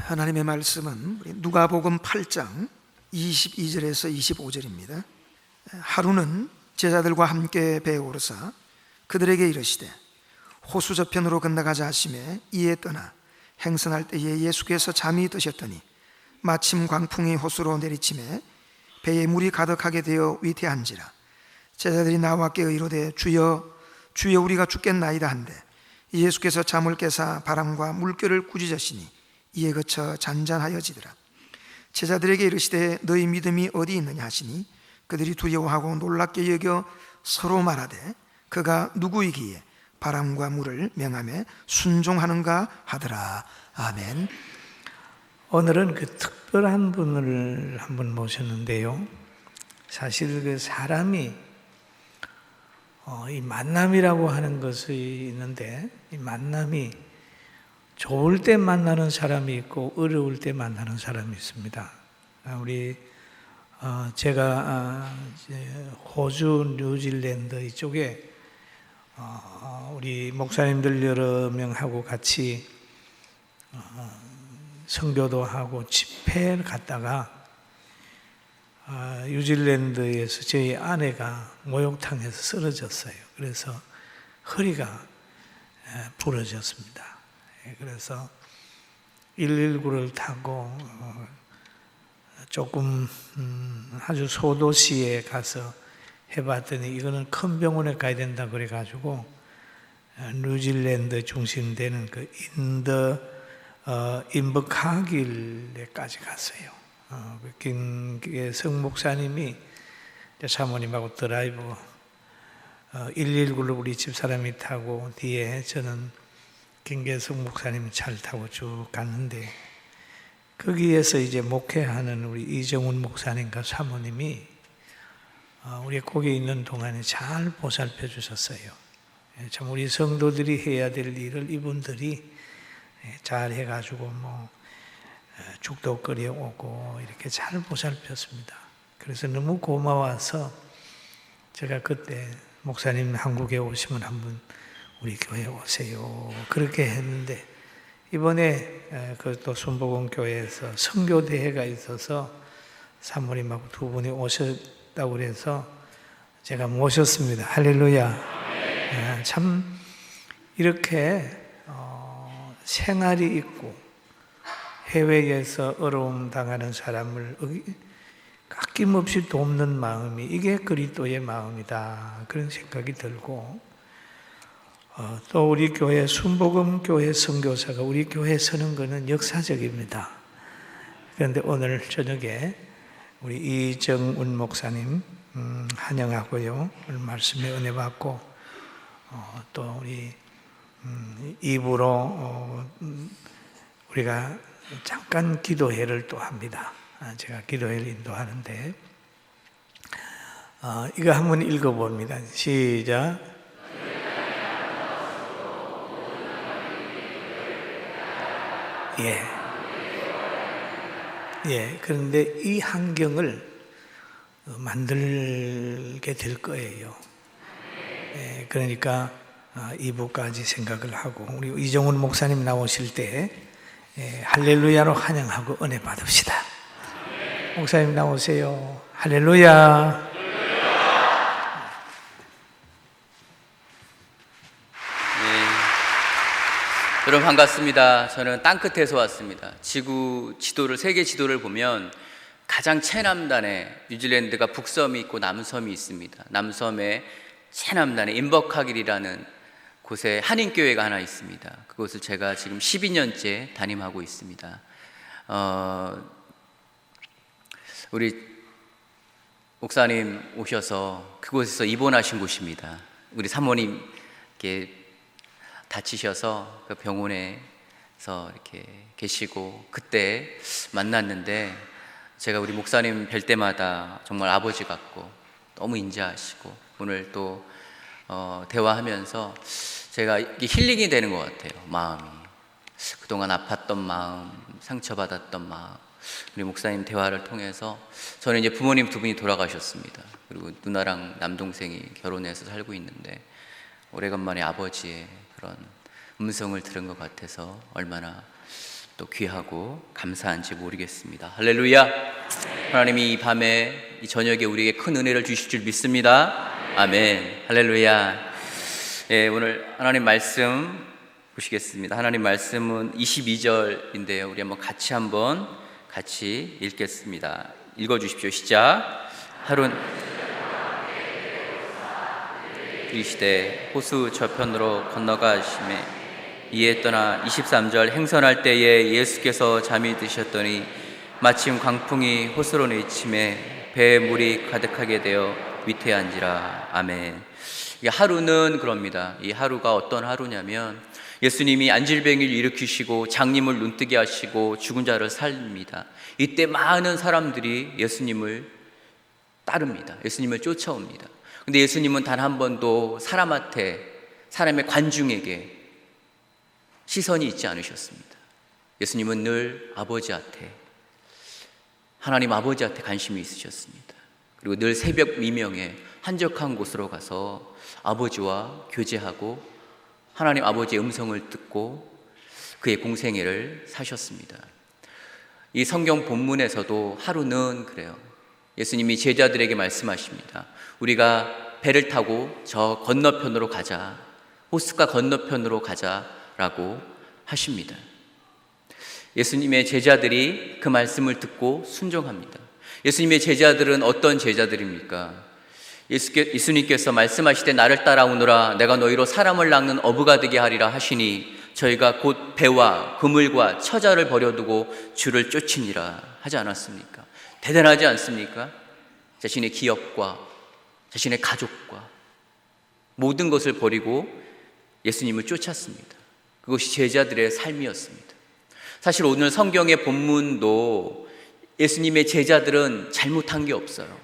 하나님의 말씀은 누가복음 8장 22절에서 25절입니다. 하루는 제자들과 함께 배에 오르사 그들에게 이르시되 호수 저편으로 건너가자 하시매 이에 떠나 행선할 때에 예수께서 잠이 드셨더니 마침 광풍이 호수로 내리침에 배에 물이 가득하게 되어 위태한지라. 제자들이 나와 깨어 이르되 주여 주여 우리가 죽겠나이다 한데 예수께서 잠을 깨사 바람과 물결을 꾸짖으시니 이에 그쳐 잔잔하여지더라. 제자들에게 이르시되 너희 믿음이 어디 있느냐 하시니 그들이 두려워하고 놀랍게 여겨 서로 말하되 그가 누구이기에 바람과 물을 명하며 순종하는가 하더라. 아멘. 오늘은 그 특별한 분을 한번 모셨는데요. 사실 그 사람이 이 만남이라고 하는 것이 있는데, 이 만남이 좋을 때 만나는 사람이 있고 어려울 때 만나는 사람이 있습니다. 제가 호주, 뉴질랜드 이쪽에 우리 목사님들 여러 명하고 같이 선교도 하고 집회를 갔다가 뉴질랜드에서 저희 아내가 목욕탕에서 쓰러졌어요. 그래서 허리가 부러졌습니다. 그래서 119를 타고 조금 아주 소도시에 가서 해봤더니 이거는 큰 병원에 가야 된다 그래가지고 뉴질랜드 중심되는 그 인버카길에까지 갔어요. 김계성 목사님이 사모님하고 드라이브 119를 우리 집사람이 타고 뒤에 저는 김계성 목사님 차를 타고 쭉 갔는데, 거기에서 이제 목회하는 우리 이정훈 목사님과 사모님이 우리 거기 있는 동안에 잘 보살펴 주셨어요. 참 우리 성도들이 해야 될 일을 이분들이 잘 해가지고 죽도 끓여오고 이렇게 잘 보살폈습니다. 그래서 너무 고마워서 제가 그때 목사님 한국에 오시면 한번 우리 교회 오세요 그렇게 했는데, 이번에 또 순복음 교회에서 선교대회가 있어서 사모님하고 두 분이 오셨다고 그래서 제가 모셨습니다. 할렐루야. 참 이렇게 생활이 있고 해외에서 어려움 당하는 사람을 아낌없이 돕는 마음이, 이게 그리스도의 마음이다 그런 생각이 들고, 또 우리 교회 순복음 교회 선교사가 우리 교회에 서는 것은 역사적입니다. 그런데 오늘 저녁에 우리 이정훈 목사님 환영하고요, 오늘 말씀에 은혜 받고 또 우리 입으로 우리가 잠깐 기도회를 또 합니다. 제가 기도회를 인도하는데 이거 한번 읽어봅니다. 시작. 그런데 이 환경을 만들게 될 거예요. 그러니까 2부까지 생각을 하고 우리 이정훈 목사님 나오실 때 할렐루야로 환영하고 은혜 받읍시다. 목사님 나오세요. 할렐루야. 여러분 반갑습니다. 저는 땅끝에서 왔습니다. 지구 지도를, 세계 지도를 보면 가장 최남단에 뉴질랜드가 북섬이 있고 남섬이 있습니다. 남섬의 최남단에 인버카길이라는 곳에 한인교회가 하나 있습니다. 그곳을 제가 지금 12년째 담임하고 있습니다. 우리 목사님 오셔서 그곳에서 입원하신 곳입니다. 우리 사모님 이렇게 다치셔서 그 병원에서 이렇게 계시고 그때 만났는데, 제가 우리 목사님 뵐 때마다 정말 아버지 같고 너무 인자하시고, 오늘 또 대화하면서 제가 이게 힐링이 되는 것 같아요. 마음이, 그동안 아팠던 마음, 상처받았던 마음, 우리 목사님 대화를 통해서 저는 이제 부모님 두 분이 돌아가셨습니다. 그리고 누나랑 남동생이 결혼해서 살고 있는데 오래간만에 아버지의 그런 음성을 들은 것 같아서 얼마나 또 귀하고 감사한지 모르겠습니다. 할렐루야. 하나님이 이 밤에 이 저녁에 우리에게 큰 은혜를 주실 줄 믿습니다. 아멘. 할렐루야. 예, 오늘 하나님 말씀 보시겠습니다. 하나님 말씀은 22절인데요. 우리 같이 읽겠습니다. 읽어주십시오. 시작. 하룬 이르시되 호수 저편으로 건너가심에 이에 떠나 23절 행선할 때에 예수께서 잠이 드셨더니 마침 광풍이 호수로 내침에 배에 물이 가득하게 되어 위태한지라. 아멘. 이 하루는 그럽니다. 이 하루가 어떤 하루냐면 예수님이 안질병을 일으키시고 장님을 눈뜨게 하시고 죽은 자를 살립니다. 이때 많은 사람들이 예수님을 따릅니다. 예수님을 쫓아옵니다. 근데 예수님은 단 한 번도 사람의 관중에게 시선이 있지 않으셨습니다. 예수님은 늘 아버지한테, 하나님 아버지한테 관심이 있으셨습니다. 그리고 늘 새벽 미명에 한적한 곳으로 가서 아버지와 교제하고 하나님 아버지의 음성을 듣고 그의 공생애를 사셨습니다. 이 성경 본문에서도 하루는 그래요. 예수님이 제자들에게 말씀하십니다. 우리가 배를 타고 저 건너편으로 가자, 호숫가 건너편으로 가자라고 하십니다. 예수님의 제자들이 그 말씀을 듣고 순종합니다. 예수님의 제자들은 어떤 제자들입니까? 예수님께서 말씀하시되 나를 따라오너라 내가 너희로 사람을 낚는 어부가 되게 하리라 하시니 저희가 곧 배와 그물과 처자를 버려두고 주를 쫓으니라 하지 않았습니까? 대단하지 않습니까? 자신의 기업과 자신의 가족과 모든 것을 버리고 예수님을 쫓았습니다. 그것이 제자들의 삶이었습니다. 사실 오늘 성경의 본문도 예수님의 제자들은 잘못한 게 없어요.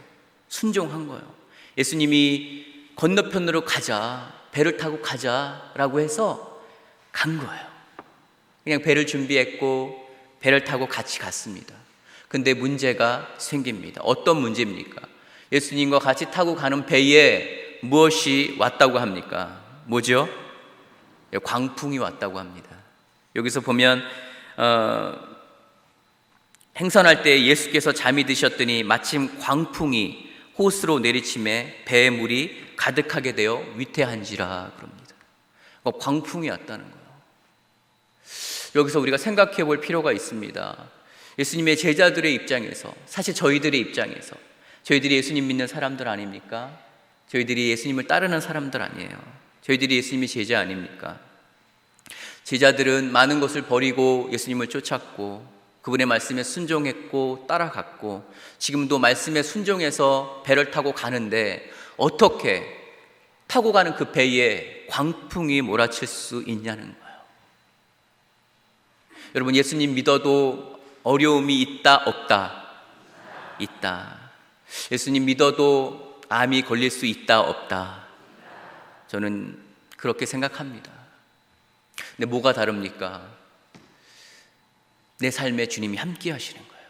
순종한 거예요. 예수님이 건너편으로 가자, 배를 타고 가자라고 해서 간 거예요. 그냥 배를 준비했고 배를 타고 같이 갔습니다. 근데 문제가 생깁니다. 어떤 문제입니까? 예수님과 같이 타고 가는 배에 무엇이 왔다고 합니까? 뭐죠? 광풍이 왔다고 합니다. 여기서 보면 행선할 때 예수께서 잠이 드셨더니 마침 광풍이 호수로 내리침에 배의 물이 가득하게 되어 위태한지라 그럽니다. 광풍이 왔다는 거예요. 여기서 우리가 생각해 볼 필요가 있습니다. 예수님의 제자들의 입장에서, 사실 저희들의 입장에서, 저희들이 예수님 믿는 사람들 아닙니까? 저희들이 예수님을 따르는 사람들 아니에요. 저희들이 예수님의 제자 아닙니까? 제자들은 많은 것을 버리고 예수님을 쫓았고 그분의 말씀에 순종했고 따라갔고 지금도 말씀에 순종해서 배를 타고 가는데 어떻게 타고 가는 그 배에 광풍이 몰아칠 수 있냐는 거예요. 여러분, 예수님 믿어도 어려움이 있다 없다? 있다. 예수님 믿어도 암이 걸릴 수 있다 없다? 저는 그렇게 생각합니다. 근데 뭐가 다릅니까? 내 삶에 주님이 함께 하시는 거예요.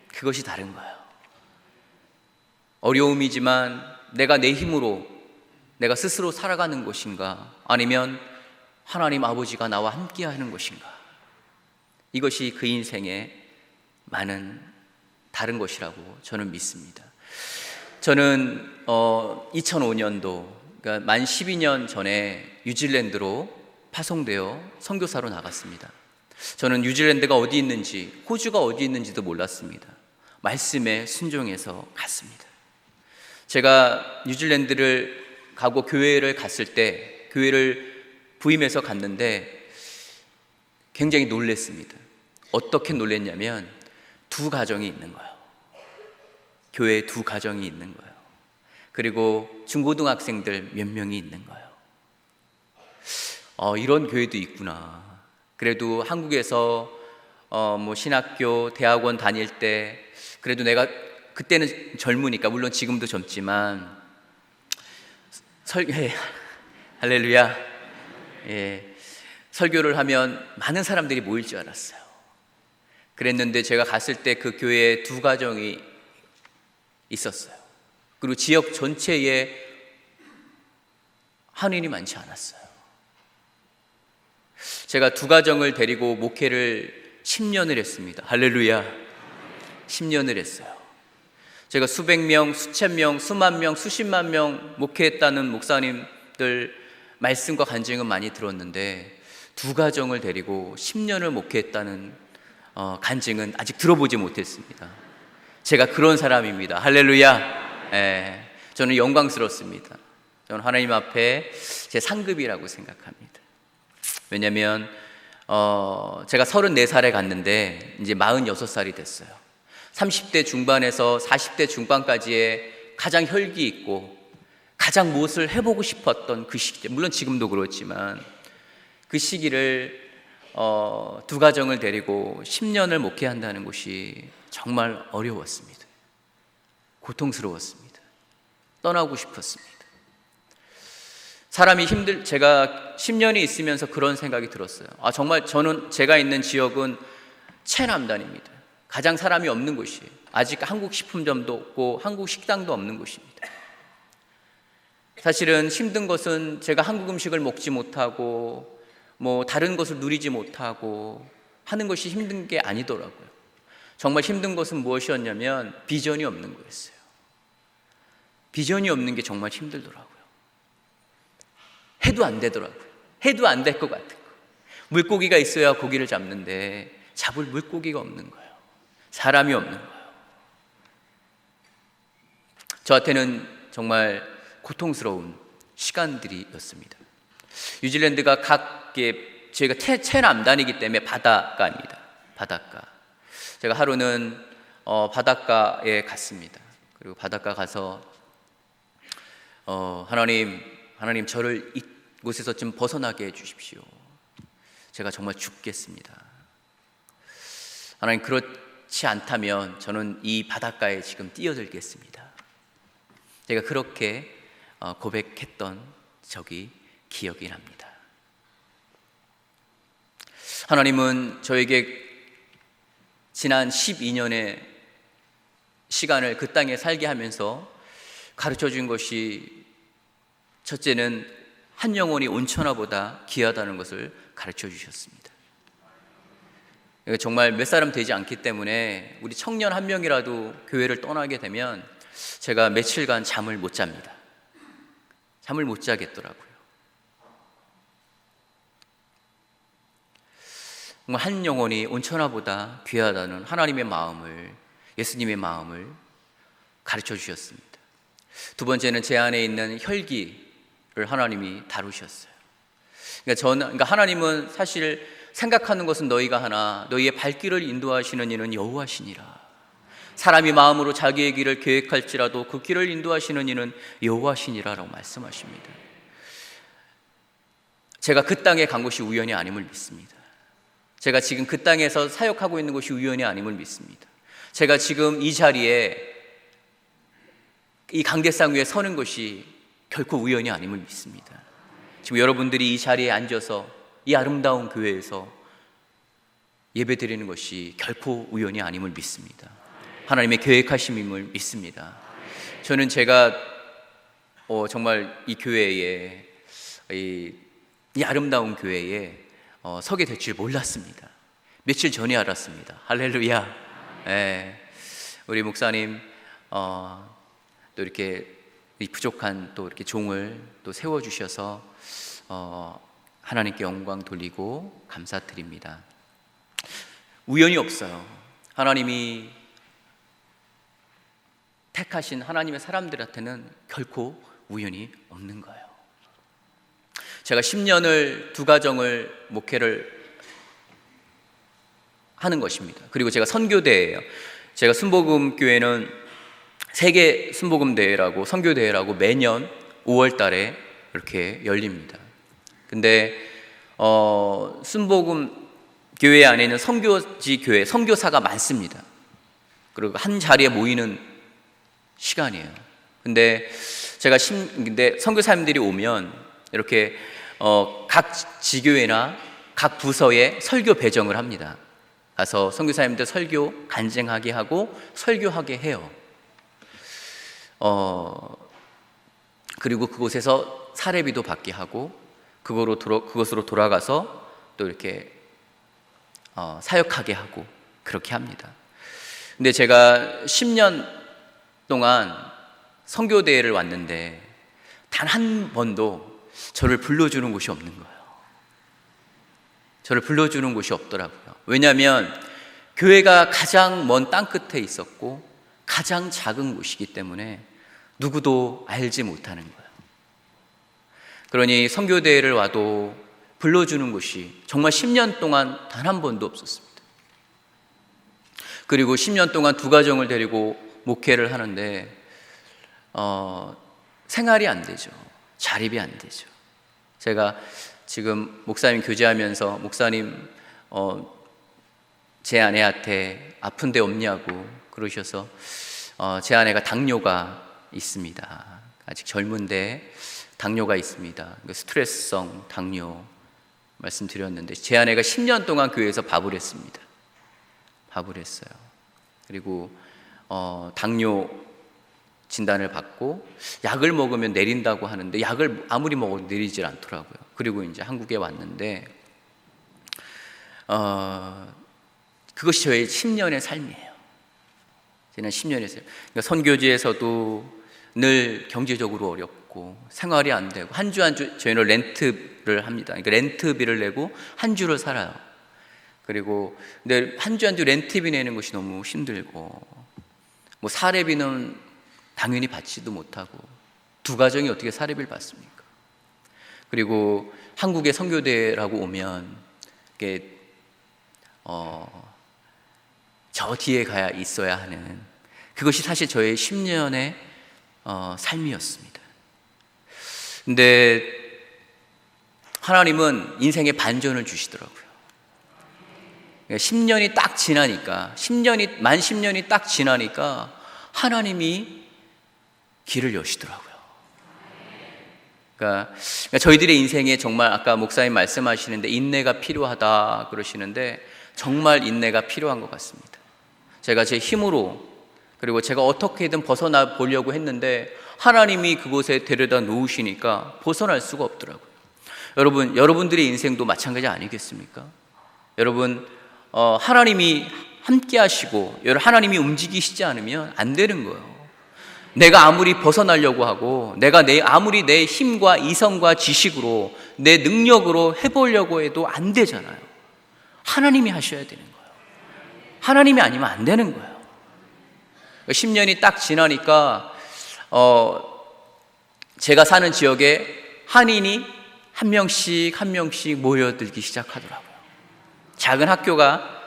그것이 다른 거예요. 어려움이지만 내가 내 힘으로 내가 스스로 살아가는 것인가, 아니면 하나님 아버지가 나와 함께 하는 것인가, 이것이 그 인생의 많은 다른 것이라고 저는 믿습니다. 저는 2005년도, 그러니까 만 12년 전에 뉴질랜드로 파송되어 선교사로 나갔습니다. 저는 뉴질랜드가 어디 있는지, 호주가 어디 있는지도 몰랐습니다. 말씀에 순종해서 갔습니다. 제가 뉴질랜드를 가고 교회를 갔을 때, 교회를 부임해서 갔는데 굉장히 놀랐습니다. 어떻게 놀랐냐면 두 가정이 있는 거예요. 교회에 두 가정이 있는 거예요. 그리고 중고등학생들 몇 명이 있는 거예요. 이런 교회도 있구나. 그래도 한국에서 신학교, 대학원 다닐 때 그래도 내가 그때는 젊으니까, 물론 지금도 젊지만 할렐루야. 예, 설교를 하면 많은 사람들이 모일 줄 알았어요. 그랬는데 제가 갔을 때 그 교회에 두 가정이 있었어요. 그리고 지역 전체에 한인이 많지 않았어요. 제가 두 가정을 데리고 목회를 10년을 했습니다. 할렐루야. 10년을 했어요. 제가 수백 명, 수천 명, 수만 명, 수십만 명 목회했다는 목사님들 말씀과 간증은 많이 들었는데 두 가정을 데리고 10년을 목회했다는 간증은 아직 들어보지 못했습니다. 제가 그런 사람입니다. 할렐루야. 예, 저는 영광스럽습니다. 저는 하나님 앞에 제 상급이라고 생각합니다. 왜냐하면 제가 34살에 갔는데 이제 46살이 됐어요. 30대 중반에서 40대 중반까지의 가장 혈기 있고 가장 무엇을 해보고 싶었던 그 시기, 물론 지금도 그렇지만 그 시기를 두 가정을 데리고 10년을 목회한다는 것이 정말 어려웠습니다. 고통스러웠습니다. 떠나고 싶었습니다. 사람이 제가 10년이 있으면서 그런 생각이 들었어요. 정말 제가 있는 지역은 최남단입니다. 가장 사람이 없는 곳이에요. 아직 한국 식품점도 없고 한국 식당도 없는 곳입니다. 사실은 힘든 것은 제가 한국 음식을 먹지 못하고 다른 것을 누리지 못하고 하는 것이 힘든 게 아니더라고요. 정말 힘든 것은 무엇이었냐면 비전이 없는 거였어요. 비전이 없는 게 정말 힘들더라고요. 해도 안 되더라고요. 해도 안 될 것 같은 거. 물고기가 있어야 고기를 잡는데 잡을 물고기가 없는 거예요. 사람이 없는 거예요. 저한테는 정말 고통스러운 시간들이었습니다. 뉴질랜드가 저희가 최남단이기 때문에 바닷가입니다. 바닷가. 제가 하루는 바닷가에 갔습니다. 그리고 바닷가 가서 하나님 저를 이곳에서 좀 벗어나게 해주십시오. 제가 정말 죽겠습니다. 하나님 그렇지 않다면 저는 이 바닷가에 지금 뛰어들겠습니다. 제가 그렇게 고백했던 적이 기억이 납니다. 하나님은 저에게 지난 12년의 시간을 그 땅에 살게 하면서 가르쳐 준 것이 첫째는 한 영혼이 온천하보다 귀하다는 것을 가르쳐 주셨습니다. 정말 몇 사람 되지 않기 때문에 우리 청년 한 명이라도 교회를 떠나게 되면 제가 며칠간 잠을 못 잡니다. 잠을 못 자겠더라고요. 한 영혼이 온천하보다 귀하다는 하나님의 마음을, 예수님의 마음을 가르쳐 주셨습니다. 두 번째는 제 안에 있는 혈기를 하나님이 다루셨어요. 그러니까 하나님은 사실 생각하는 것은 너희가 하나 너희의 발길을 인도하시는 이는 여호와시니라. 사람이 마음으로 자기의 길을 계획할지라도 그 길을 인도하시는 이는 여호와시니라라고 말씀하십니다. 제가 그 땅에 간 것이 우연이 아님을 믿습니다. 제가 지금 그 땅에서 사역하고 있는 것이 우연이 아님을 믿습니다. 제가 지금 이 자리에 이 강대상 위에 서는 것이 결코 우연이 아님을 믿습니다. 지금 여러분들이 이 자리에 앉아서 이 아름다운 교회에서 예배드리는 것이 결코 우연이 아님을 믿습니다. 하나님의 계획하심임을 믿습니다. 저는 제가 정말 이 교회에 이 아름다운 교회에 서게 될 줄 몰랐습니다. 며칠 전에 알았습니다. 할렐루야. 네. 우리 목사님 또 이렇게 이 부족한 또 이렇게 종을 또 세워 주셔서 하나님께 영광 돌리고 감사드립니다. 우연이 없어요. 하나님이 택하신 하나님의 사람들한테는 결코 우연이 없는 거예요. 제가 10년을 두 가정을 목회를 하는 것입니다. 그리고 제가 선교대회예요. 제가 순복음교회는 세계 순복음대회라고 선교대회라고 매년 5월 달에 이렇게 열립니다. 근데 순복음교회 안에는 선교지 교회, 선교사가 많습니다. 그리고 한 자리에 모이는 시간이에요. 근데 근데 선교사님들이 오면 이렇게 각 지교회나 각 부서에 설교 배정을 합니다. 가서 선교사님들 설교 간증하게 하고 설교하게 해요. 그리고 그곳에서 사례비도 받게 하고 그것으로 돌아가서 또 이렇게 사역하게 하고 그렇게 합니다. 근데 제가 10년 동안 선교대회를 왔는데 단 한 번도 저를 불러주는 곳이 없는 거예요. 저를 불러주는 곳이 없더라고요. 왜냐하면 교회가 가장 먼 땅끝에 있었고 가장 작은 곳이기 때문에 누구도 알지 못하는 거예요. 그러니 선교대회를 와도 불러주는 곳이 정말 10년 동안 단 한 번도 없었습니다. 그리고 10년 동안 두 가정을 데리고 목회를 하는데 생활이 안 되죠. 자립이 안 되죠. 제가 지금 목사님 교제하면서 목사님 제 아내한테 아픈 데 없냐고 그러셔서 제 아내가 당뇨가 있습니다. 아직 젊은데 당뇨가 있습니다. 스트레스성 당뇨 말씀드렸는데 제 아내가 10년 동안 교회에서 밥을 했습니다. 밥을 했어요. 그리고 당뇨 진단을 받고 약을 먹으면 내린다고 하는데 약을 아무리 먹어도 내리질 않더라고요. 그리고 이제 한국에 왔는데 그것이 저의 10년의 삶이에요. 지난 10년의 삶. 그러니까 선교지에서도 늘 경제적으로 어렵고 생활이 안 되고 한 주 한 주 저희는 렌트를 합니다. 그러니까 렌트비를 내고 한 주를 살아요. 그리고 근데 한 주 한 주 렌트비 내는 것이 너무 힘들고 뭐 사례비는 당연히 받지도 못하고 두 가정이 어떻게 사례비를 받습니까? 그리고 한국의 선교대라고 오면 이게 저 뒤에 가야 있어야 하는 그것이 사실 저의 10년의 삶이었습니다. 근데 하나님은 인생의 반전을 주시더라고요. 10년이 딱 지나니까 만 10년이 딱 지나니까 하나님이 길을 여시더라고요. 그러니까 저희들의 인생에 정말 아까 목사님 말씀하시는데 인내가 필요하다 그러시는데 정말 인내가 필요한 것 같습니다. 제가 제 힘으로 그리고 제가 어떻게든 벗어나 보려고 했는데 하나님이 그곳에 데려다 놓으시니까 벗어날 수가 없더라고요. 여러분들의 인생도 마찬가지 아니겠습니까? 여러분 하나님이 함께 하시고 하나님이 움직이시지 않으면 안 되는 거예요. 내가 아무리 벗어나려고 하고 내가 아무리 내 힘과 이성과 지식으로 내 능력으로 해보려고 해도 안 되잖아요. 하나님이 하셔야 되는 거예요. 하나님이 아니면 안 되는 거예요. 10년이 딱 지나니까 제가 사는 지역에 한인이 한 명씩 모여들기 시작하더라고요. 작은 학교가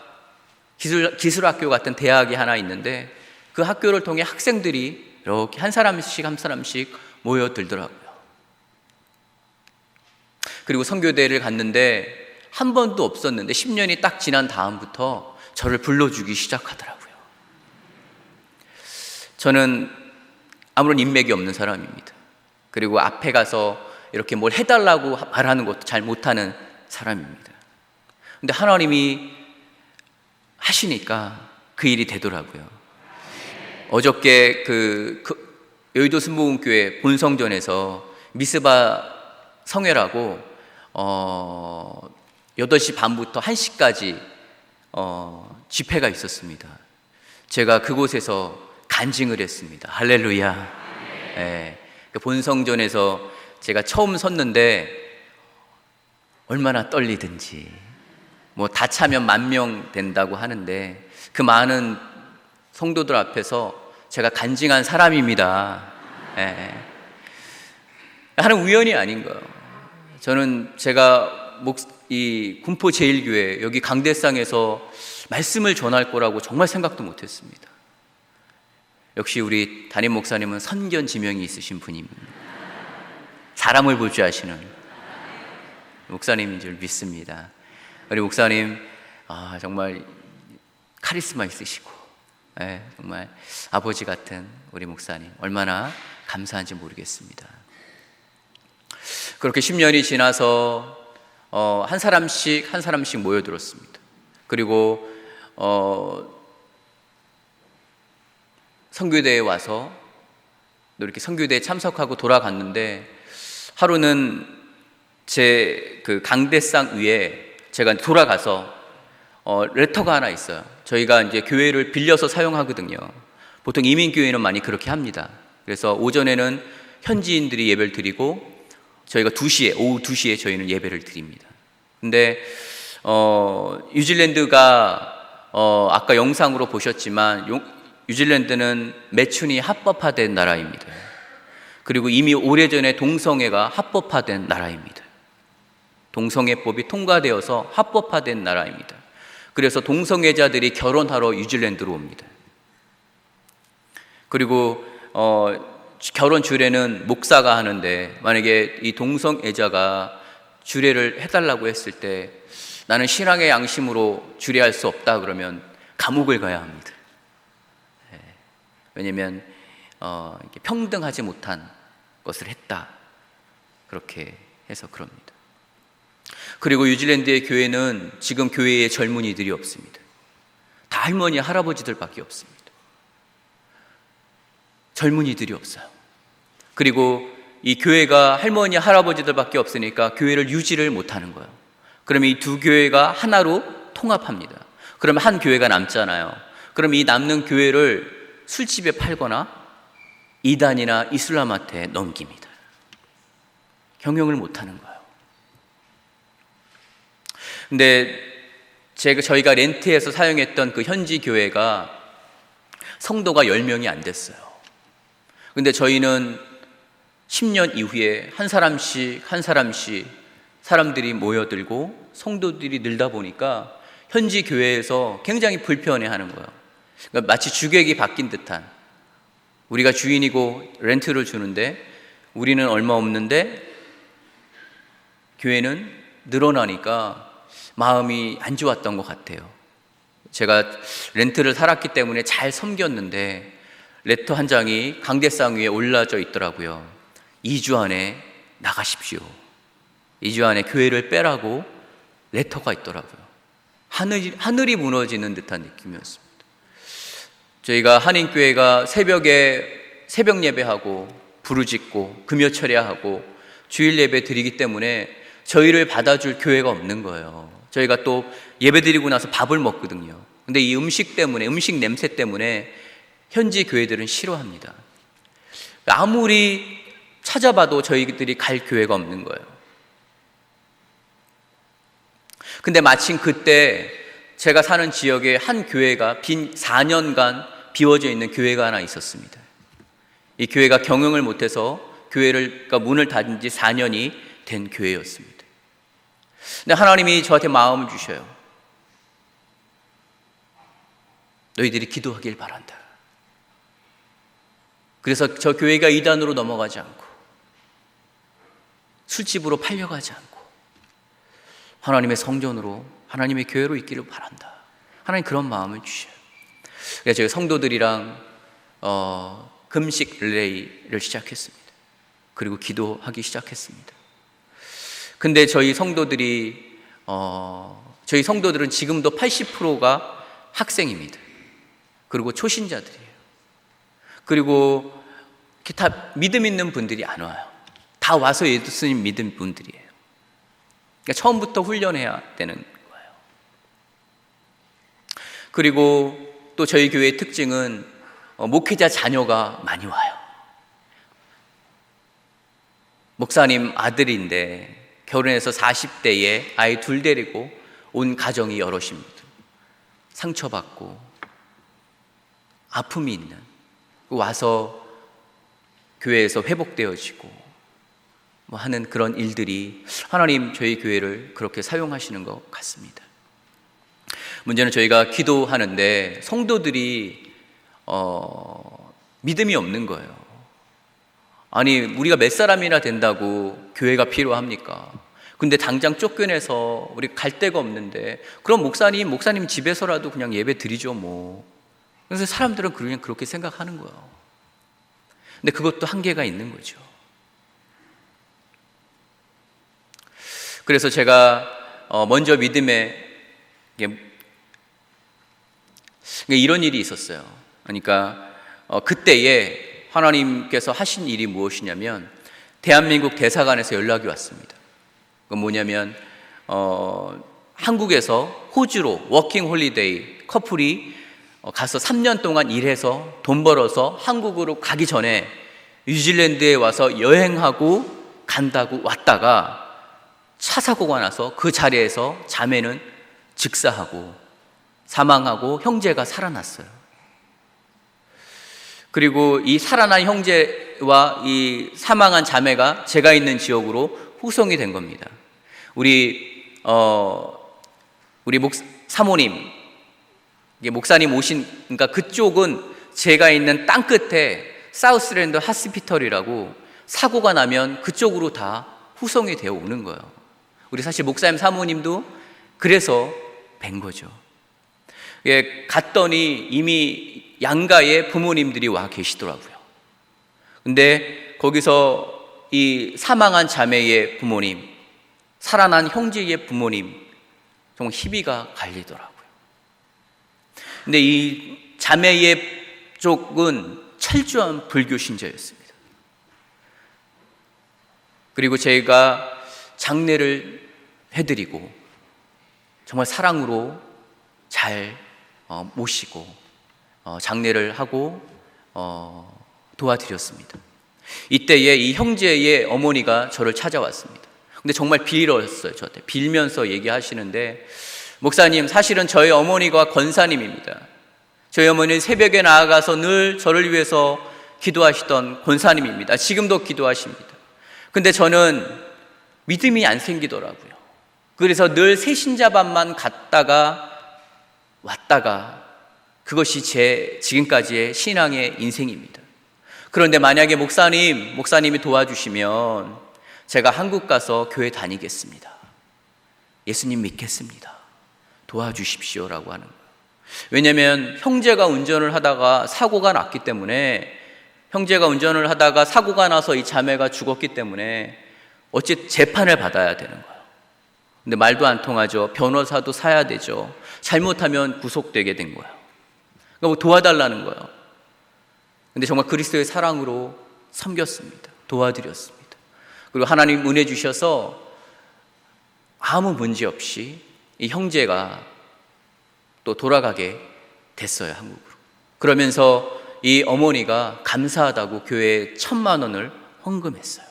기술학교 같은 대학이 하나 있는데 그 학교를 통해 학생들이 이렇게 한 사람씩 모여들더라고요. 그리고 선교대회를 갔는데 한 번도 없었는데 10년이 딱 지난 다음부터 저를 불러주기 시작하더라고요. 저는 아무런 인맥이 없는 사람입니다. 그리고 앞에 가서 이렇게 뭘 해달라고 말하는 것도 잘 못하는 사람입니다. 근데 하나님이 하시니까 그 일이 되더라고요. 어저께 여의도 순복음교회 본성전에서 미스바 성회라고 8시 반부터 1시까지 집회가 있었습니다. 제가 그곳에서 간증을 했습니다. 할렐루야. 네. 본성전에서 제가 처음 섰는데 얼마나 떨리든지 뭐 다 차면 10,000명 된다고 하는데 그 많은 성도들 앞에서 제가 간증한 사람입니다. 네. 하는 우연이 아닌 거예요. 저는 제가 이 군포 제1교회 여기 강대상에서 말씀을 전할 거라고 정말 생각도 못했습니다. 역시 우리 담임 목사님은 선견지명이 있으신 분입니다. 사람을 볼 줄 아시는 목사님인 줄 믿습니다. 우리 목사님 정말 카리스마 있으시고 정말 아버지 같은 우리 목사님 얼마나 감사한지 모르겠습니다. 그렇게 10년이 지나서 한 사람씩 모여들었습니다. 그리고 선교대에 와서 이렇게 선교대에 참석하고 돌아갔는데 하루는 제 그 강대상 위에 제가 돌아가서 레터가 하나 있어요. 저희가 이제 교회를 빌려서 사용하거든요. 보통 이민교회는 많이 그렇게 합니다. 그래서 오전에는 현지인들이 예배를 드리고 저희가 오후 2시에 저희는 예배를 드립니다. 근데 뉴질랜드가 아까 영상으로 보셨지만 뉴질랜드는 매춘이 합법화된 나라입니다. 그리고 이미 오래전에 동성애가 합법화된 나라입니다. 동성애법이 통과되어서 합법화된 나라입니다. 그래서 동성애자들이 결혼하러 뉴질랜드로 옵니다. 그리고 결혼 주례는 목사가 하는데 만약에 이 동성애자가 주례를 해달라고 했을 때 나는 신앙의 양심으로 주례할 수 없다 그러면 감옥을 가야 합니다. 왜냐하면 평등하지 못한 것을 했다 그렇게 해서 그럽니다. 그리고 뉴질랜드의 교회는 지금 교회에 젊은이들이 없습니다. 다 할머니 할아버지들밖에 없습니다. 젊은이들이 없어요. 그리고 이 교회가 할머니 할아버지들밖에 없으니까 교회를 유지를 못하는 거예요. 그러면 이 두 교회가 하나로 통합합니다. 그러면 한 교회가 남잖아요. 그럼 이 남는 교회를 술집에 팔거나 이단이나 이슬람한테 넘깁니다. 경영을 못하는 거예요. 근데 저희가 렌트해서 사용했던 그 현지 교회가 성도가 10명이 안 됐어요. 근데 저희는 10년 이후에 한 사람씩 사람들이 모여들고 성도들이 늘다 보니까 현지 교회에서 굉장히 불편해하는 거예요. 그러니까 마치 주객이 바뀐 듯한, 우리가 주인이고 렌트를 주는데 우리는 얼마 없는데 교회는 늘어나니까 마음이 안 좋았던 것 같아요. 제가 렌트를 살았기 때문에 잘 섬겼는데 레터 한 장이 강대상 위에 올라져 있더라고요. 2주 안에 나가십시오. 2주 안에 교회를 빼라고 레터가 있더라고요. 하늘이 무너지는 듯한 느낌이었습니다. 저희가 한인교회가 새벽에 새벽 예배하고 부르짖고 금요 철야하고 주일 예배 드리기 때문에 저희를 받아줄 교회가 없는 거예요. 저희가 또 예배 드리고 나서 밥을 먹거든요. 근데 이 음식 냄새 때문에 현지 교회들은 싫어합니다. 아무리 찾아봐도 저희들이 갈 교회가 없는 거예요. 근데 마침 그때 제가 사는 지역에 한 교회가 4년간 비워져 있는 교회가 하나 있었습니다. 이 교회가 경영을 못해서 그러니까 문을 닫은 지 4년이 된 교회였습니다. 근데 하나님이 저한테 마음을 주셔요. 너희들이 기도하길 바란다. 그래서 저 교회가 이단으로 넘어가지 않고 술집으로 팔려가지 않고 하나님의 성전으로, 하나님의 교회로 있기를 바란다. 하나님 그런 마음을 주셔요. 그래서 저희 성도들이랑 금식 릴레이를 시작했습니다. 그리고 기도하기 시작했습니다. 근데 저희 성도들은 지금도 80%가 학생입니다. 그리고 초신자들이에요. 그리고 이렇게 다 믿음 있는 분들이 안 와요. 다 와서 예수님 믿은 분들이에요. 그러니까 처음부터 훈련해야 되는 거예요. 그리고 또 저희 교회의 특징은 목회자 자녀가 많이 와요. 목사님 아들인데 결혼해서 40대에 아이 2 데리고 온 가정이 여럿입니다. 상처받고 아픔이 있는, 와서 교회에서 회복되어지고 하는 그런 일들이 하나님 저희 교회를 그렇게 사용하시는 것 같습니다. 문제는 저희가 기도하는데 성도들이 믿음이 없는 거예요. 아니, 우리가 몇 사람이나 된다고 교회가 필요합니까? 근데 당장 쫓겨내서 우리 갈 데가 없는데 그럼 목사님 집에서라도 그냥 예배 드리죠 뭐. 그래서 사람들은 그냥 그렇게 생각하는 거예요. 근데 그것도 한계가 있는 거죠. 그래서 제가 먼저 믿음에 이런 일이 있었어요. 그러니까 그때에 하나님께서 하신 일이 무엇이냐면 대한민국 대사관에서 연락이 왔습니다. 그 뭐냐면 한국에서 호주로 워킹 홀리데이 커플이 가서 3년 동안 일해서 돈 벌어서 한국으로 가기 전에 뉴질랜드에 와서 여행하고 간다고 왔다가 차 사고가 나서 그 자리에서 자매는 즉사하고 사망하고 형제가 살아났어요. 그리고 이 살아난 형제와 이 사망한 자매가 제가 있는 지역으로 후송이 된 겁니다. 우리 사모님, 목사님 오신, 그러니까 그쪽은 제가 있는 땅 끝에 사우스랜드 하스피털이라고 사고가 나면 그쪽으로 다 후송이 되어 오는 거예요. 우리 사실 목사님 사모님도 그래서 뵌 거죠. 예, 갔더니 이미 양가의 부모님들이 와 계시더라고요. 근데 거기서 이 사망한 자매의 부모님, 살아난 형제의 부모님, 정말 희비가 갈리더라고요. 근데 이 자매의 쪽은 철저한 불교 신자였습니다. 그리고 제가 장례를 해드리고 정말 사랑으로 잘 모시고 장례를 하고 도와드렸습니다. 이때에 이 형제의 어머니가 저를 찾아왔습니다. 근데 정말 빌었어요. 저한테 빌면서 얘기하시는데, 목사님, 사실은 저희 어머니가 권사님입니다. 저희 어머니는 새벽에 나아가서 늘 저를 위해서 기도하시던 권사님입니다. 지금도 기도하십니다. 근데 저는 믿음이 안 생기더라고요. 그래서 늘 새신자반만 갔다가 왔다가, 그것이 제 지금까지의 신앙의 인생입니다. 그런데 만약에 목사님이 도와주시면 제가 한국 가서 교회 다니겠습니다. 예수님 믿겠습니다. 도와주십시오라고 하는 거예요. 왜냐하면 형제가 운전을 하다가 사고가 났기 때문에, 형제가 운전을 하다가 사고가 나서 이 자매가 죽었기 때문에 어찌 재판을 받아야 되는 거예요. 근데 말도 안 통하죠. 변호사도 사야 되죠. 잘못하면 구속되게 된 거예요. 그러니까 뭐 도와달라는 거예요. 근데 정말 그리스도의 사랑으로 섬겼습니다. 도와드렸습니다. 그리고 하나님 은혜 주셔서 아무 문제 없이 이 형제가 또 돌아가게 됐어요, 한국으로. 그러면서 이 어머니가 감사하다고 교회에 1,000만 원을 헌금했어요.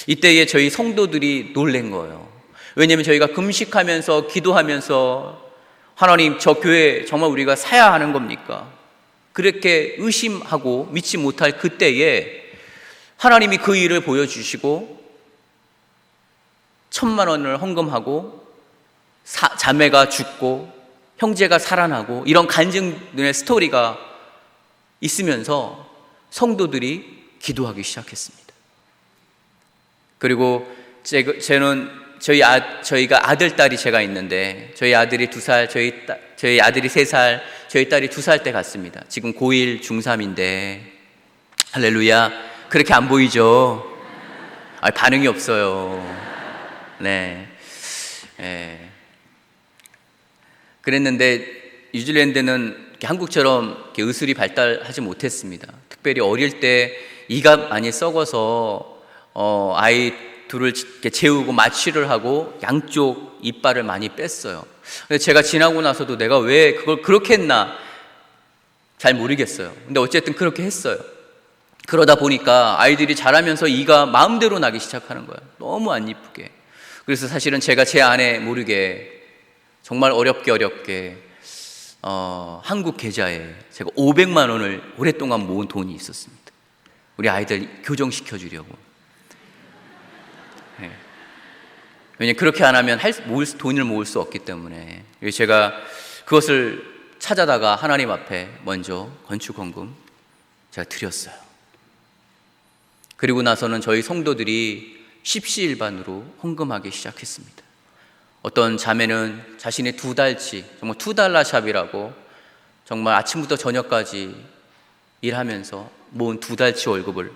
이때에 저희 성도들이 놀란 거예요. 왜냐하면 저희가 금식하면서 기도하면서, 하나님, 저 교회 정말 우리가 사야 하는 겁니까? 그렇게 의심하고 믿지 못할 그때에 하나님이 그 일을 보여주시고 1,000만 원을 헌금하고 자매가 죽고 형제가 살아나고, 이런 간증의 스토리가 있으면서 성도들이 기도하기 시작했습니다. 그리고 저희가 아들딸이 제가 있는데, 저희 아들이 2살, 저희 아들이 3살, 저희 딸이 2살 때 갔습니다. 지금 고1, 중3인데, 할렐루야. 그렇게 안 보이죠? 반응이 없어요. 네. 그랬는데 뉴질랜드는 한국처럼 이렇게 의술이 발달하지 못했습니다. 특별히 어릴 때 이가 많이 썩어서 아이 둘을 이렇게 재우고 마취를 하고 양쪽 이빨을 많이 뺐어요. 근데 제가 지나고 나서도 내가 왜 그걸 그렇게 했나 잘 모르겠어요. 근데 어쨌든 그렇게 했어요. 그러다 보니까 아이들이 자라면서 이가 마음대로 나기 시작하는 거예요. 너무 안 이쁘게. 그래서 사실은 제가 제 안에 모르게 정말 어렵게 한국 계좌에 제가 500만 원을 오랫동안 모은 돈이 있었습니다. 우리 아이들 교정시켜 주려고. 네. 왜냐면 그렇게 안 하면 돈을 모을 수 없기 때문에. 제가 그것을 찾아다가 하나님 앞에 먼저 건축헌금 제가 드렸어요. 그리고 나서는 저희 성도들이 십시일반으로 헌금하기 시작했습니다. 어떤 자매는 자신의 2달치, 정말 $2 샵이라고 정말 아침부터 저녁까지 일하면서 모은 2달치 월급을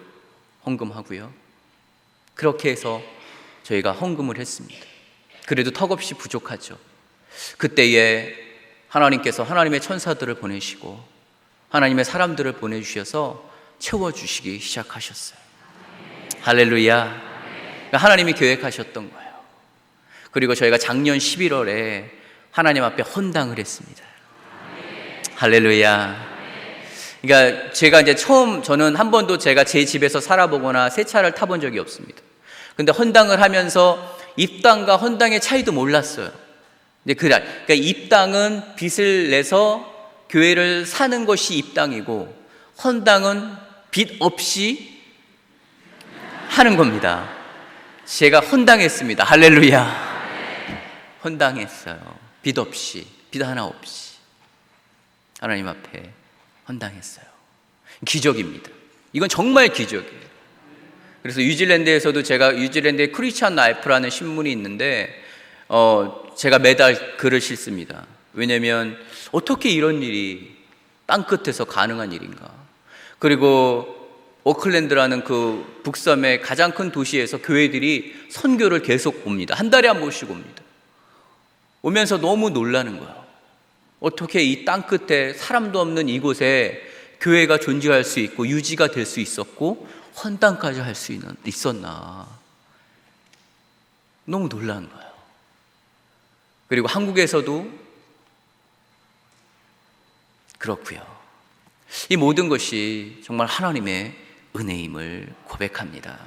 헌금하고요. 그렇게 해서 저희가 헌금을 했습니다. 그래도 턱없이 부족하죠. 그때에 하나님께서 하나님의 천사들을 보내시고 하나님의 사람들을 보내주셔서 채워주시기 시작하셨어요. 할렐루야. 하나님이 계획하셨던 거예요. 그리고 저희가 작년 11월에 하나님 앞에 헌당을 했습니다. 할렐루야. 그러니까 제가 이제 저는 한 번도 제가 제 집에서 살아보거나 새 차를 타본 적이 없습니다. 근데 헌당을 하면서 입당과 헌당의 차이도 몰랐어요. 근데 그러니까 입당은 빚을 내서 교회를 사는 것이 입당이고, 헌당은 빚 없이 하는 겁니다. 제가 헌당했습니다. 할렐루야. 헌당했어요. 빚 없이, 빚 하나 없이 하나님 앞에 헌당했어요. 기적입니다. 이건 정말 기적이에요. 그래서 뉴질랜드에서도 제가 뉴질랜드의 크리스찬 라이프라는 신문이 있는데 제가 매달 글을 싣습니다. 왜냐하면 어떻게 이런 일이 땅끝에서 가능한 일인가. 그리고 오클랜드라는 그 북섬의 가장 큰 도시에서 교회들이 선교를 계속 옵니다. 한 달에 한 번씩 옵니다. 오면서 너무 놀라는 거예요. 어떻게 이 땅끝에 사람도 없는 이곳에 교회가 존재할 수 있고 유지가 될 수 있었고 헌당까지 할 수 있었나. 너무 놀란 거예요. 그리고 한국에서도 그렇고요. 이 모든 것이 정말 하나님의 은혜임을 고백합니다.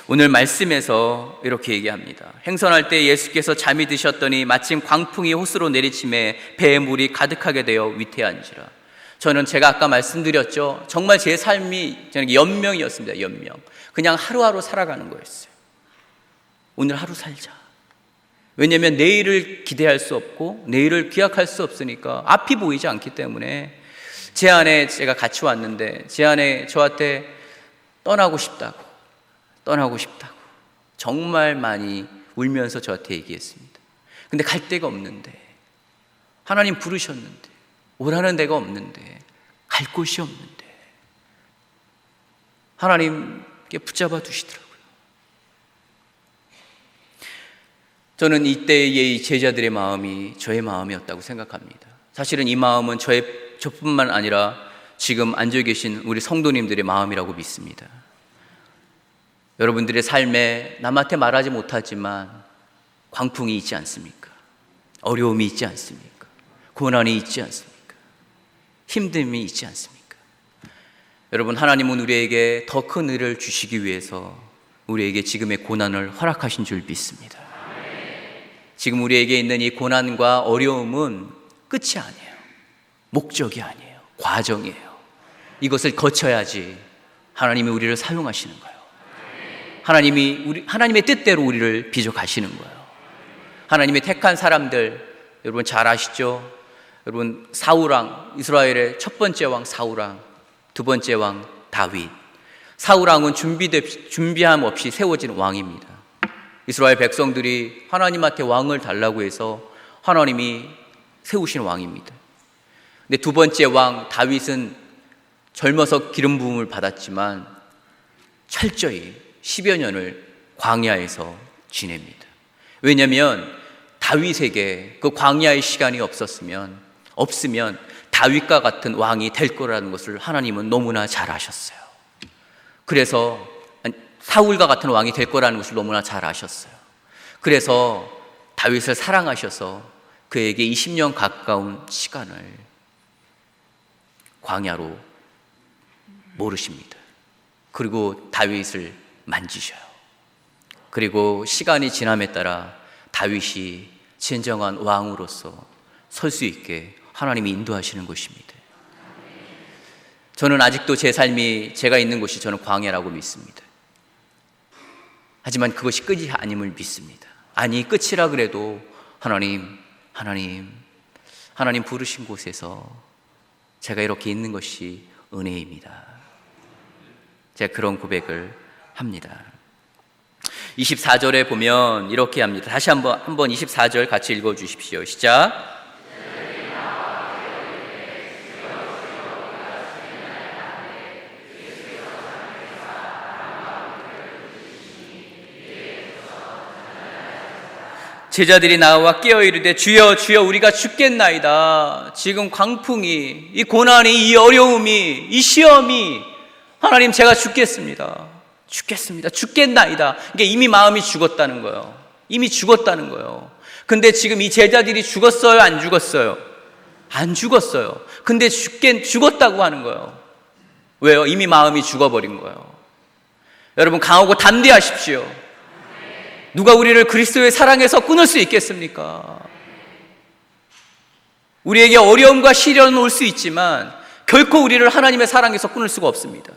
오늘 말씀에서 이렇게 얘기합니다. 행선할 때 예수께서 잠이 드셨더니 마침 광풍이 호수로 내리침에 배에 물이 가득하게 되어 위태한지라. 저는 제가 아까 말씀드렸죠. 정말 제 삶이 저는 연명이었습니다. 연명. 그냥 하루하루 살아가는 거였어요. 오늘 하루 살자. 왜냐하면 내일을 기대할 수 없고 내일을 기약할 수 없으니까, 앞이 보이지 않기 때문에 제 안에 제가 같이 왔는데 제 안에 저한테 떠나고 싶다고 정말 많이 울면서 저한테 얘기했습니다. 근데 갈 데가 없는데, 하나님 부르셨는데 오라는 데가 없는데, 갈 곳이 없는데 하나님께 붙잡아 두시더라고요. 저는 이때의 이 제자들의 마음이 저의 마음이었다고 생각합니다. 사실은 이 마음은 저뿐만 아니라 지금 앉아 계신 우리 성도님들의 마음이라고 믿습니다. 여러분들의 삶에 남한테 말하지 못하지만 광풍이 있지 않습니까? 어려움이 있지 않습니까? 고난이 있지 않습니까? 힘듦이 있지 않습니까? 여러분, 하나님은 우리에게 더 큰 은혜를 주시기 위해서 우리에게 지금의 고난을 허락하신 줄 믿습니다. 지금 우리에게 있는 이 고난과 어려움은 끝이 아니에요. 목적이 아니에요. 과정이에요. 이것을 거쳐야지 하나님이 우리를 사용하시는 거예요. 하나님의 뜻대로 우리를 빚어가시는 거예요. 하나님의 택한 사람들, 여러분 잘 아시죠? 여러분, 사울왕, 이스라엘의 첫 번째 왕 사울왕, 두 번째 왕 다윗. 사울왕은 준비함 없이 세워진 왕입니다. 이스라엘 백성들이 하나님한테 왕을 달라고 해서 하나님이 세우신 왕입니다. 근데 두 번째 왕 다윗은 젊어서 기름 부음을 받았지만 철저히 10여 년을 광야에서 지냅니다. 왜냐하면 다윗에게 그 광야의 시간이 없으면 다윗과 같은 왕이 될 거라는 것을 하나님은 너무나 잘 아셨어요. 그래서 사울과 같은 왕이 될 거라는 것을 너무나 잘 아셨어요. 그래서 다윗을 사랑하셔서 그에게 20년 가까운 시간을 광야로 모르십니다. 그리고 다윗을 만지셔요. 그리고 시간이 지남에 따라 다윗이 진정한 왕으로서 설 수 있게 하나님이 인도하시는 것입니다. 저는 아직도 제 삶이, 제가 있는 곳이 저는 광야라고 믿습니다. 하지만 그것이 끝이 아님을 믿습니다. 아니, 끝이라 그래도 하나님 부르신 곳에서 제가 이렇게 있는 것이 은혜입니다. 제가 그런 고백을 합니다. 24절에 보면 이렇게 합니다. 다시 한번 24절 같이 읽어주십시오. 시작. 제자들이 나와 깨어 이르되 주여 주여 우리가 죽겠나이다. 지금 광풍이, 이 고난이, 이 어려움이, 이 시험이, 하나님 제가 죽겠나이다. 이게 이미 마음이 죽었다는 거예요. 이미 죽었다는 거예요. 근데 지금 이 제자들이 죽었어요? 안 죽었어요? 안 죽었어요. 근데 죽었다고 하는 거예요. 왜요? 이미 마음이 죽어버린 거예요. 여러분, 강하고 담대하십시오. 누가 우리를 그리스도의 사랑에서 끊을 수 있겠습니까? 우리에게 어려움과 시련은 올 수 있지만 결코 우리를 하나님의 사랑에서 끊을 수가 없습니다.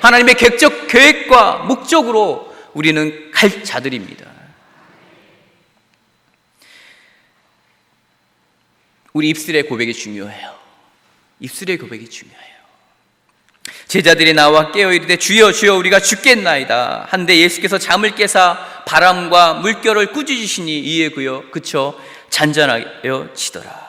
하나님의 객적 계획과 목적으로 우리는 갈 자들입니다. 우리 입술의 고백이 중요해요. 입술의 고백이 중요해요. 제자들이 나와 깨어 이르되 주여 주여 우리가 죽겠나이다 한데 예수께서 잠을 깨사 바람과 물결을 꾸짖으시니 이에 그쳐 잔잔하여 지더라.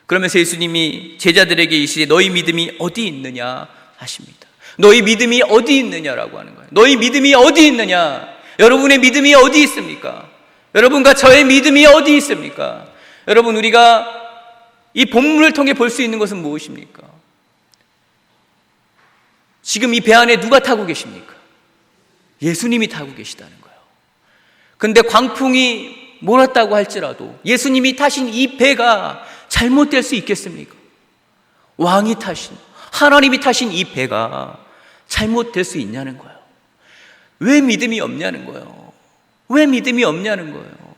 그러면서 예수님이 제자들에게 이르시되 너희 믿음이 어디 있느냐 하십니다. 너희 믿음이 어디 있느냐라고 하는 거예요. 너희 믿음이 어디 있느냐? 여러분의 믿음이 어디 있습니까? 여러분과 저의 믿음이 어디 있습니까? 여러분, 우리가 이 본문을 통해 볼 수 있는 것은 무엇입니까? 지금 이 배 안에 누가 타고 계십니까? 예수님이 타고 계시다는 거예요. 근데 광풍이 몰았다고 할지라도 예수님이 타신 이 배가 잘못될 수 있겠습니까? 왕이 타신, 하나님이 타신 이 배가 잘못될 수 있냐는 거예요. 왜 믿음이 없냐는 거예요. 왜 믿음이 없냐는 거예요.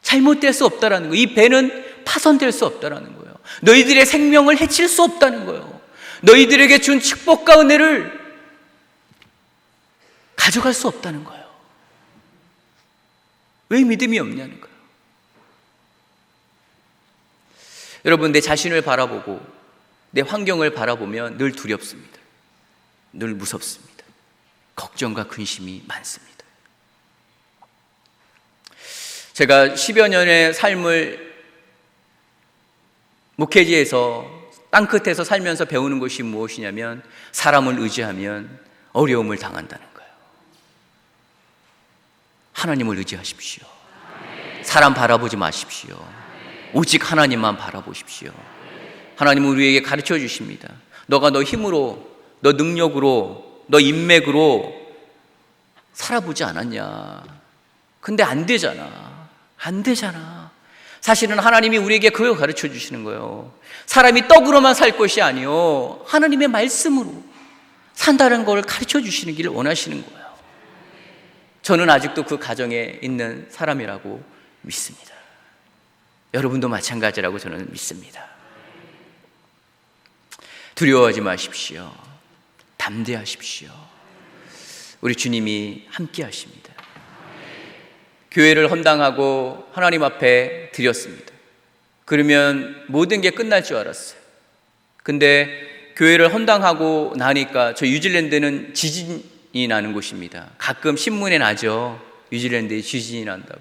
잘못될 수 없다라는 거예요. 이 배는 파손될 수 없다라는 거예요. 너희들의 생명을 해칠 수 없다는 거예요. 너희들에게 준 축복과 은혜를 가져갈 수 없다는 거예요. 왜 믿음이 없냐는 거예요. 여러분, 내 자신을 바라보고 내 환경을 바라보면 늘 두렵습니다. 늘 무섭습니다. 걱정과 근심이 많습니다. 제가 10여 년의 삶을 목회지에서 땅끝에서 살면서 배우는 것이 무엇이냐면 사람을 의지하면 어려움을 당한다는 거예요. 하나님을 의지하십시오. 사람 바라보지 마십시오. 오직 하나님만 바라보십시오. 하나님은 우리에게 가르쳐 주십니다. 너가 너 힘으로, 너 능력으로, 너 인맥으로 살아보지 않았냐? 근데 안 되잖아. 안 되잖아. 사실은 하나님이 우리에게 그걸 가르쳐 주시는 거예요. 사람이 떡으로만 살 것이 아니요, 하나님의 말씀으로 산다는 걸 가르쳐 주시는 길을 원하시는 거예요. 저는 아직도 그 가정에 있는 사람이라고 믿습니다. 여러분도 마찬가지라고 저는 믿습니다. 두려워하지 마십시오. 담대하십시오. 우리 주님이 함께 하십니다. 교회를 헌당하고 하나님 앞에 드렸습니다. 그러면 모든 게 끝날 줄 알았어요. 근데 교회를 헌당하고 나니까, 저 뉴질랜드는 지진이 나는 곳입니다. 가끔 신문에 나죠. 뉴질랜드에 지진이 난다고.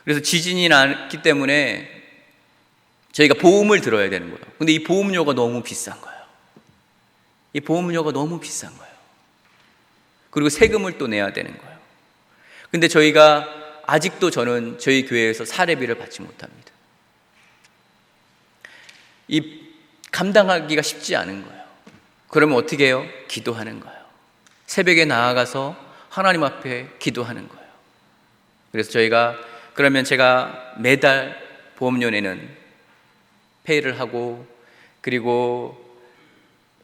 그래서 지진이 났기 때문에 저희가 보험을 들어야 되는 거예요. 근데 이 보험료가 너무 비싼 거예요. 이 보험료가 너무 비싼 거예요. 그리고 세금을 또 내야 되는 거예요. 근데 저희가 아직도 저는 저희 교회에서 사례비를 받지 못합니다. 이 감당하기가 쉽지 않은 거예요. 그러면 어떻게 해요? 기도하는 거예요. 새벽에 나아가서 하나님 앞에 기도하는 거예요. 그래서 저희가, 그러면 제가 매달 보험료 내는 페이를 하고, 그리고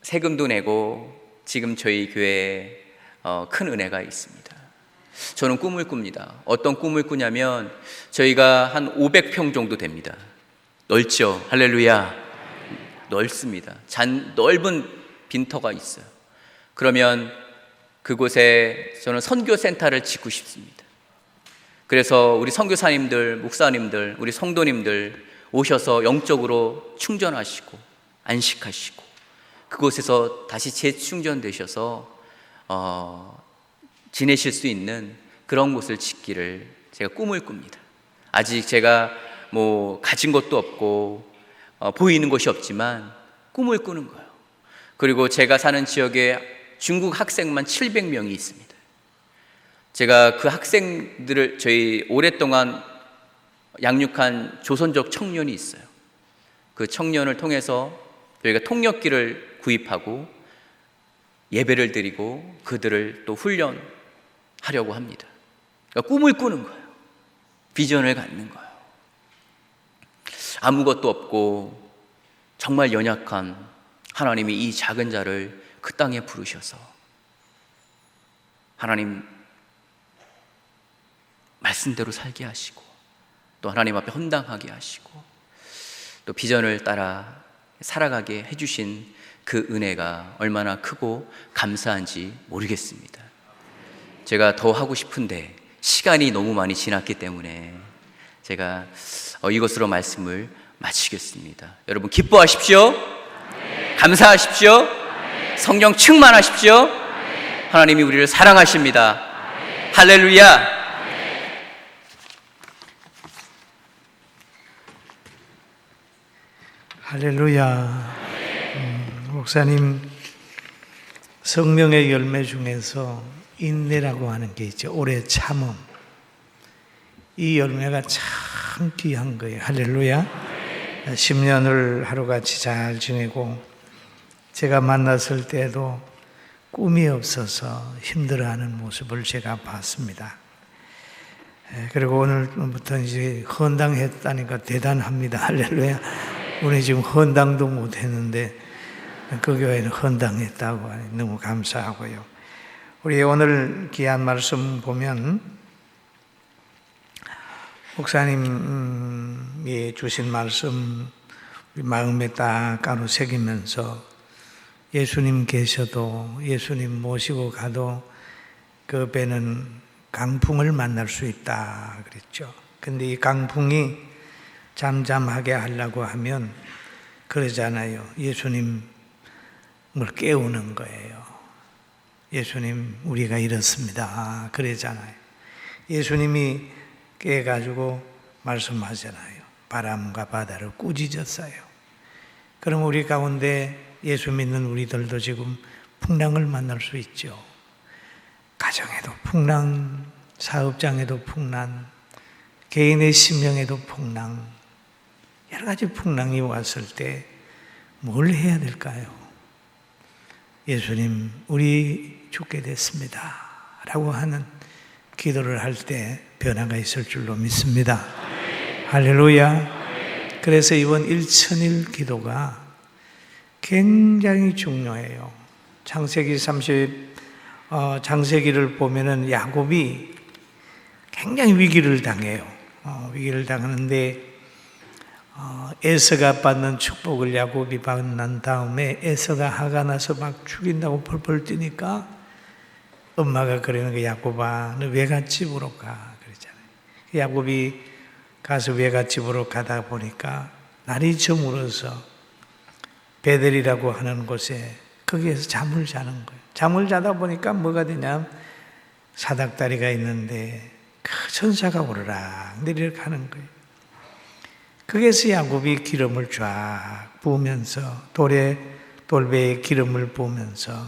세금도 내고, 지금 저희 교회에 큰 은혜가 있습니다. 저는 꿈을 꿉니다. 어떤 꿈을 꾸냐면, 저희가 한 500평 정도 됩니다. 넓죠? 할렐루야. 넓습니다. 넓은 빈터가 있어요. 그러면 그곳에 저는 선교센터를 짓고 싶습니다. 그래서 우리 선교사님들, 목사님들, 우리 성도님들 오셔서 영적으로 충전하시고 안식하시고 그곳에서 다시 재충전되셔서 지내실 수 있는 그런 곳을 짓기를 제가 꿈을 꿉니다. 아직 제가 뭐 가진 것도 없고 보이는 것이 없지만 꿈을 꾸는 거예요. 그리고 제가 사는 지역에 중국 학생만 700명이 있습니다. 제가 그 학생들을, 저희 오랫동안 양육한 조선족 청년이 있어요. 그 청년을 통해서 저희가 통역기를 구입하고 예배를 드리고 그들을 또 훈련하려고 합니다. 그러니까 꿈을 꾸는 거예요. 비전을 갖는 거예요. 아무것도 없고 정말 연약한 하나님이 이 작은 자를 그 땅에 부르셔서 하나님 말씀대로 살게 하시고 또 하나님 앞에 헌당하게 하시고 또 비전을 따라 살아가게 해주신 그 은혜가 얼마나 크고 감사한지 모르겠습니다. 제가 더 하고 싶은데 시간이 너무 많이 지났기 때문에 제가 이것으로 말씀을 마치겠습니다. 여러분 기뻐하십시오. 감사하십시오. 성령 충만하십시오. 하나님이 우리를 사랑하십니다. 할렐루야. 할렐루야. 목사님, 성령의 열매 중에서 인내라고 하는 게 있죠. 오래 참음. 이 열매가 참 귀한 거예요. 할렐루야. 10년을 하루같이 잘 지내고 제가 만났을 때도 꿈이 없어서 힘들어하는 모습을 제가 봤습니다. 그리고 오늘부터 이제 헌당했다니까 대단합니다. 할렐루야. 우리 지금 헌당도 못했는데 그 교회는 헌당했다고 하니 너무 감사하고요. 우리 오늘 귀한 말씀 보면 목사님이 주신 말씀 우리 마음에 딱 가로 새기면서 예수님 계셔도 예수님 모시고 가도 그 배는 강풍을 만날 수 있다 그랬죠. 근데 이 강풍이 잠잠하게 하려고 하면 그러잖아요. 예수님을 깨우는 거예요. 예수님 우리가 이렇습니다. 그러잖아요. 예수님이 깨가지고 말씀하잖아요. 바람과 바다를 꾸짖었어요. 그럼 우리 가운데 예수 믿는 우리들도 지금 풍랑을 만날 수 있죠. 가정에도 풍랑, 사업장에도 풍랑, 개인의 심령에도 풍랑, 여러 가지 풍랑이 왔을 때 뭘 해야 될까요? 예수님, 우리 죽게 됐습니다. 라고 하는 기도를 할 때 변화가 있을 줄로 믿습니다. 할렐루야. 그래서 이번 1000일 기도가 굉장히 중요해요. 창세기를 보면은 야곱이 굉장히 위기를 당해요. 위기를 당하는데 에서가 받는 축복을 야곱이 받는 다음에 에서가 화가 나서 막 죽인다고 펄펄 뛰니까 엄마가 그러는 거 야곱아, 너 외갓집으로 가 그러잖아요. 야곱이 가서 외갓집으로 가다 보니까 날이 저물어서 베델이라고 하는 곳에 거기에서 잠을 자는 거예요. 잠을 자다 보니까 뭐가 되냐, 사닥다리가 있는데 그 천사가 오르락 내리락 하는 거예요. 거기에서 야곱이 기름을 쫙 부으면서 돌배에 기름을 부으면서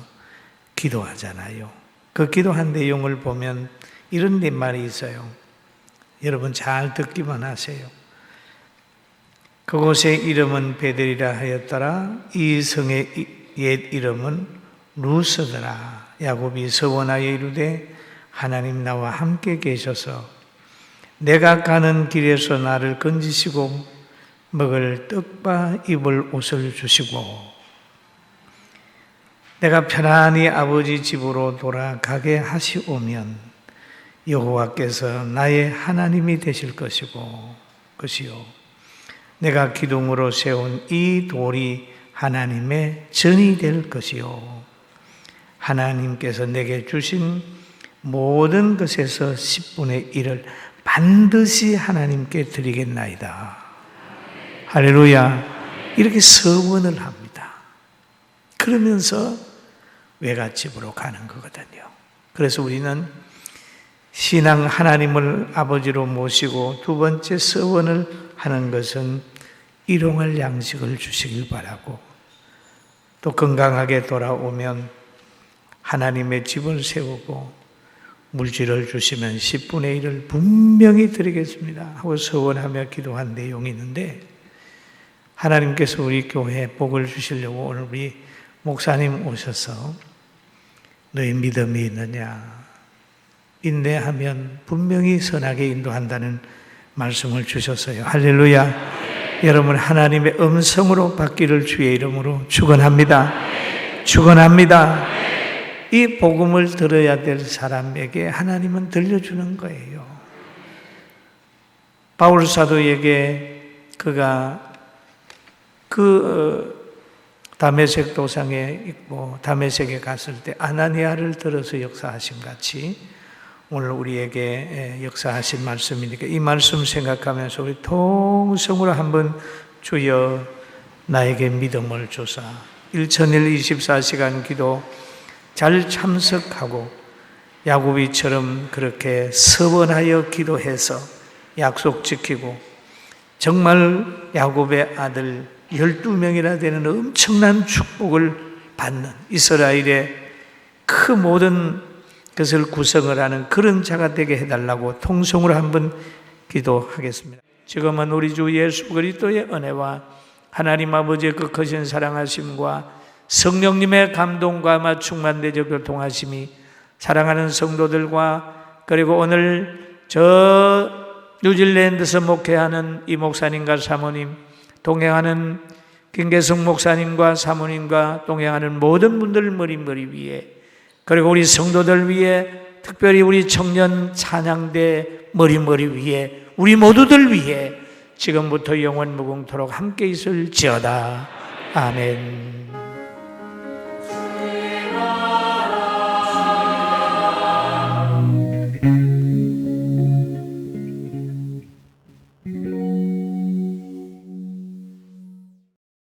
기도하잖아요. 그 기도한 내용을 보면 이런 넷말이 있어요. 여러분 잘 듣기만 하세요. 그곳의 이름은 베델이라 하였더라. 이 성의 옛 이름은 루스더라. 야곱이 서원하여 이르되 하나님 나와 함께 계셔서 내가 가는 길에서 나를 건지시고 먹을 떡과 입을 옷을 주시고 내가 편안히 아버지 집으로 돌아가게 하시오면 여호와께서 나의 하나님이 되실 것이요 내가 기둥으로 세운 이 돌이 하나님의 전이 될 것이요 하나님께서 내게 주신 모든 것에서 10분의 1을 반드시 하나님께 드리겠나이다. 할렐루야. 이렇게 서원을 합니다. 그러면서 외갓집으로 가는 거거든요. 그래서 우리는 신앙 하나님을 아버지로 모시고 두 번째 서원을 하는 것은 일용할 양식을 주시길 바라고 또 건강하게 돌아오면 하나님의 집을 세우고 물질을 주시면 10분의 1을 분명히 드리겠습니다 하고 서원하며 기도한 내용이 있는데 하나님께서 우리 교회에 복을 주시려고 오늘 우리 목사님 오셔서 너희 믿음이 있느냐 인내하면 분명히 선하게 인도한다는 말씀을 주셨어요. 할렐루야. 여러분 하나님의 음성으로 받기를 주의 이름으로 축원합니다. 축원합니다. 이 복음을 들어야 될 사람에게 하나님은 들려주는 거예요. 바울 사도에게 그가 다메섹 도상에 있고 다메섹에 갔을 때 아나니아를 들어서 역사하신 같이 오늘 우리에게 역사하신 말씀이니까 이 말씀 생각하면서 우리 통성으로 한번 주여 나에게 믿음을 주사 1001 24시간 기도 잘 참석하고 야곱이처럼 그렇게 서원하여 기도해서 약속 지키고 정말 야곱의 아들 12명이나 되는 엄청난 축복을 받는 이스라엘의 그 모든 것을 구성을 하는 그런 자가 되게 해달라고 통성으로 한번 기도하겠습니다. 지금은 우리 주 예수 그리스도의 은혜와 하나님 아버지의 그 크신 사랑하심과 성령님의 감동과 충만되어 교통하심이 사랑하는 성도들과 그리고 오늘 저 뉴질랜드에서 목회하는 이 목사님과 사모님, 동행하는 김계성 목사님과 사모님과 동행하는 모든 분들 머리 위에 그리고 우리 성도들 위에 특별히 우리 청년 찬양대 머리 위에 우리 모두들 위해 지금부터 영원 무궁토록 함께 있을지어다. 아멘.